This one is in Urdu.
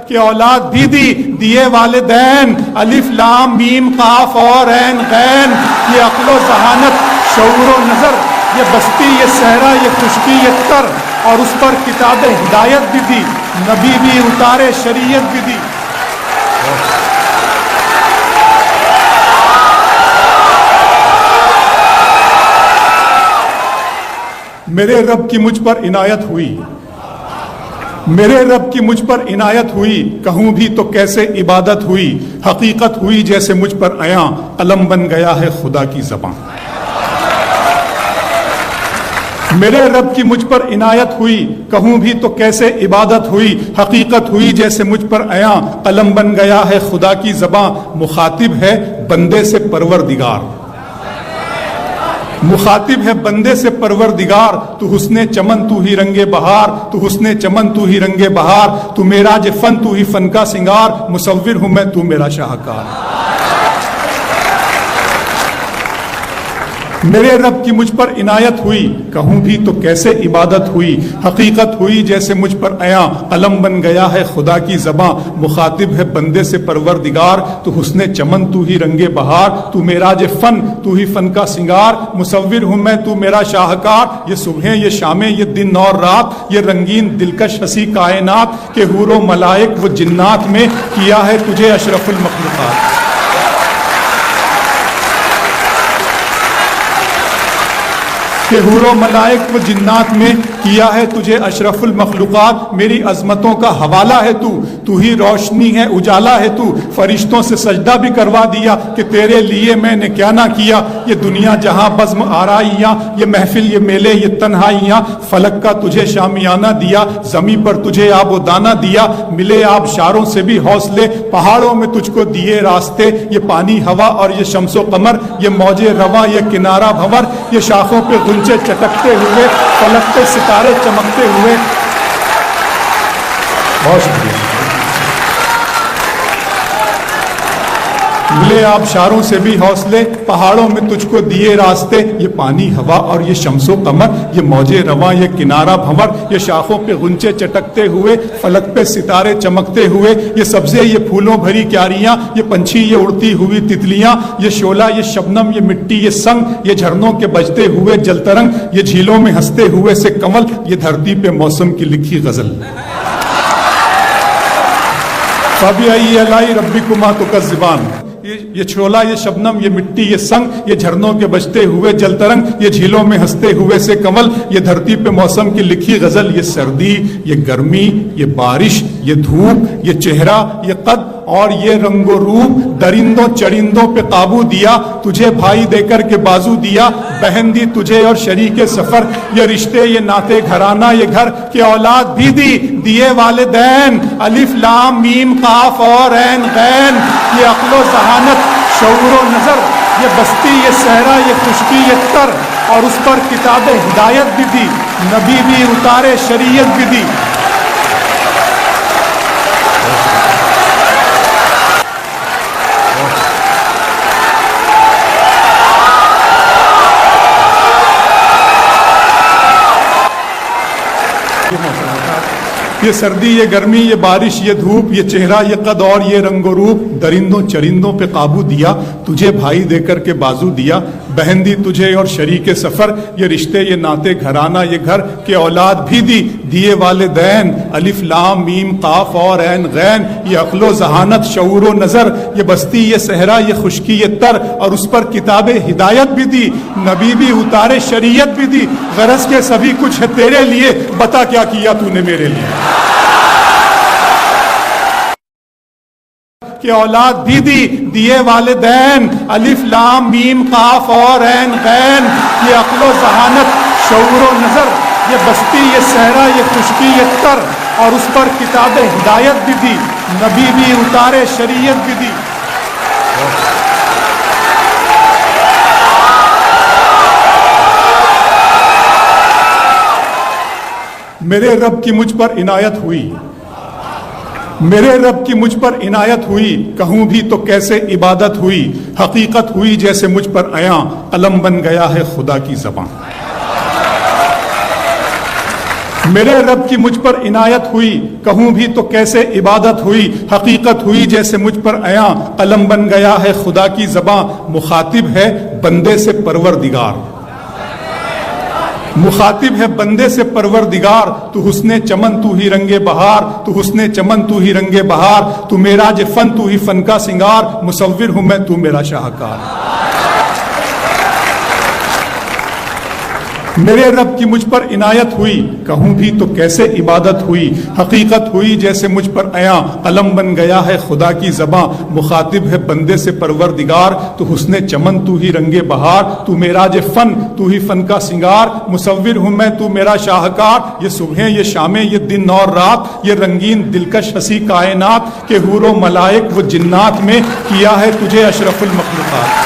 کہ اولاد بھی دی دیے والدین، الف لام میم قاف اور عین غین، یہ عقل و ذہانت شعور و نظر، یہ بستی یہ صحرا یہ خشکی یہ تر، اور اس پر کتاب ہدایت بھی دی، نبی بھی اتارے شریعت بھی دی۔ میرے رب کی مجھ پر عنایت ہوئی، میرے رب کی مجھ پر عنایت ہوئی، کہوں بھی تو کیسے عبادت ہوئی، حقیقت ہوئی جیسے مجھ پر عیاں، قلم بن گیا ہے خدا کی زبان۔ میرے رب کی مجھ پر عنایت ہوئی، کہوں بھی تو کیسے عبادت ہوئی، حقیقت ہوئی جیسے مجھ پر عیاں، قلم بن گیا ہے خدا کی زبان۔ مخاطب ہے بندے سے پروردگار، مخاطب ہے بندے سے پروردگار، تو حسن چمن تو ہی رنگ بہار، تو حسن چمن تو ہی رنگ بہار، تو معراج فن تو ہی فن کا سنگار، مصور ہوں میں تو میرا شاہکار۔ میرے رب کی مجھ پر عنایت ہوئی، کہوں بھی تو کیسے عبادت ہوئی، حقیقت ہوئی جیسے مجھ پر عیاں، قلم بن گیا ہے خدا کی زباں۔ مخاطب ہے بندے سے پروردگار، تو حسن چمن تو ہی رنگ بہار، تو معراج فن تو ہی فن کا سنگار، مصور ہوں میں تو میرا شاہکار۔ یہ صبحیں یہ شامیں یہ دن اور رات، یہ رنگین دلکش ہنسی کائنات، کہ حور و ملائک و جنات میں کیا ہے تجھے اشرف المخلوقات۔ کہ حور و ملائک و جنات میں کیا ہے تجھے اشرف المخلوقات۔ میری عظمتوں کا حوالہ ہے تو ہی روشنی ہے اجالا ہے تو، فرشتوں سے سجدہ بھی کروا دیا کہ تیرے لیے میں نے کیا نہ کیا۔ یہ دنیا جہاں بزم آرائیاں، یہ محفل یہ میلے یہ تنہائیاں، فلک کا تجھے شامیانہ دیا، زمین پر تجھے آب و دانہ دیا، ملے آبشاروں سے بھی حوصلے، پہاڑوں میں تجھ کو دیے راستے، یہ پانی ہوا اور یہ شمس و قمر، یہ موج رواں یہ کنارہ بھنور، یہ شاخوں پہ غنچے چٹکتے ہوئے، فلک پہ ستارے چمکتے ہوئے۔ بہت شکریہ۔ ملے آبشاروں سے بھی حوصلے، پہاڑوں میں تجھ کو دیے راستے، یہ پانی ہوا اور یہ شمس و قمر، یہ موج رواں یہ کنارہ بھنور، یہ شاخوں پہ غنچے چٹکتے ہوئے، فلک پہ ستارے چمکتے ہوئے، یہ سبزے یہ پھولوں بھری کیاریاں، یہ پنچھی یہ اڑتی ہوئی تتلیاں، یہ شعلہ یہ شبنم یہ مٹی یہ سنگ، یہ جھرنوں کے بجتے ہوئے جل ترنگ، یہ جھیلوں میں ہنستے ہوئے سے کمل، یہ دھرتی پہ موسم کی لکھی غزل۔ فَبِأَيِّ آلَاءِ رَبِّكُمَا تُكَذِّبَانِ، یہ چھولا یہ شبنم یہ مٹی یہ سنگ، یہ جھرنوں کے بجتے ہوئے جل ترنگ، یہ جھیلوں میں ہنستے ہوئے سے کمل، یہ دھرتی پہ موسم کی لکھی غزل۔ یہ سردی یہ گرمی یہ بارش یہ دھوپ یہ چہرہ یہ قد اور یہ رنگ و روپ، درندوں چرندوں پہ قابو دیا، تجھے بھائی دے کر کے بازو دیا، بہن دی تجھے اور شریک سفر، یہ رشتے یہ ناتے گھرانہ یہ گھر، کہ اولاد بھی دی دیے والدین، الف لام میم قاف اور عین غین، یہ عقل و ذہانت شعور و نظر، یہ بستی یہ صحرا یہ خشکی یہ تر، اور اس پر کتاب ہدایت بھی دی، نبی بھی اتارے شریعت بھی دی۔ یہ سردی یہ گرمی یہ بارش یہ دھوپ، یہ چہرہ یہ قد اور یہ رنگ و روپ، درندوں چرندوں پہ قابو دیا، تجھے بھائی دے کر کے بازو دیا، بہن دی تجھے اور شریک سفر، یہ رشتے یہ ناتے گھرانہ یہ گھر، کہ اولاد بھی دی دیے والدین، الف لام میم قاف اور عین غین، یہ عقل و ذہانت شعور و نظر، یہ بستی یہ صحرا یہ خشکی یہ تر، اور اس پر کتاب ہدایت بھی دی، نبی بھی اتارے شریعت بھی دی۔ غرض کے سبھی کچھ ہے تیرے لیے، بتا کیا کیا تو نے میرے لیے۔ کہ اولاد بھی دی دیے والدین، الف لام میم قاف اور عین غین، یہ عقل و ذہانت شعور و نظر، یہ بستی یہ صحرا یہ خشکی یہ تر، اور اس پر کتاب ہدایت بھی دی، نبی بھی اتارے شریعت بھی دی۔ میرے رب کی مجھ پر عنایت ہوئی، میرے رب کی مجھ پر عنایت ہوئی، کہوں بھی تو کیسے عبادت ہوئی، حقیقت ہوئی جیسے مجھ پر عیاں، قلم بن گیا ہے خدا کی زبان۔ میرے رب کی مجھ پر عنایت ہوئی، کہوں بھی تو کیسے عبادت ہوئی، حقیقت ہوئی جیسے مجھ پر عیاں، قلم بن گیا ہے خدا کی زباں، مخاطب ہے بندے سے پروردگار، مخاطب ہے بندے سے پروردگار، تو حسن چمن تو ہی رنگ بہار، تو حسن چمن تو ہی رنگ بہار، تو معراج فن تو ہی فن کا سنگار، مصور ہوں میں تو میرا شاہکار۔ میرے رب کی مجھ پر عنایت ہوئی، کہوں بھی تو کیسے عبادت ہوئی، حقیقت ہوئی جیسے مجھ پر عیاں، قلم بن گیا ہے خدا کی زباں، مخاطب ہے بندے سے پروردگار، تو حسن چمن تو ہی رنگ بہار، تو معراج فن تو ہی فن کا سنگار، مصور ہوں میں تو میرا شاہکار۔ یہ صبحیں یہ شامیں یہ دن اور رات، یہ رنگین دلکش ہنسی کائنات، کہ حور و ملائک و جنات میں کیا ہے تجھے اشرف المخلوقات۔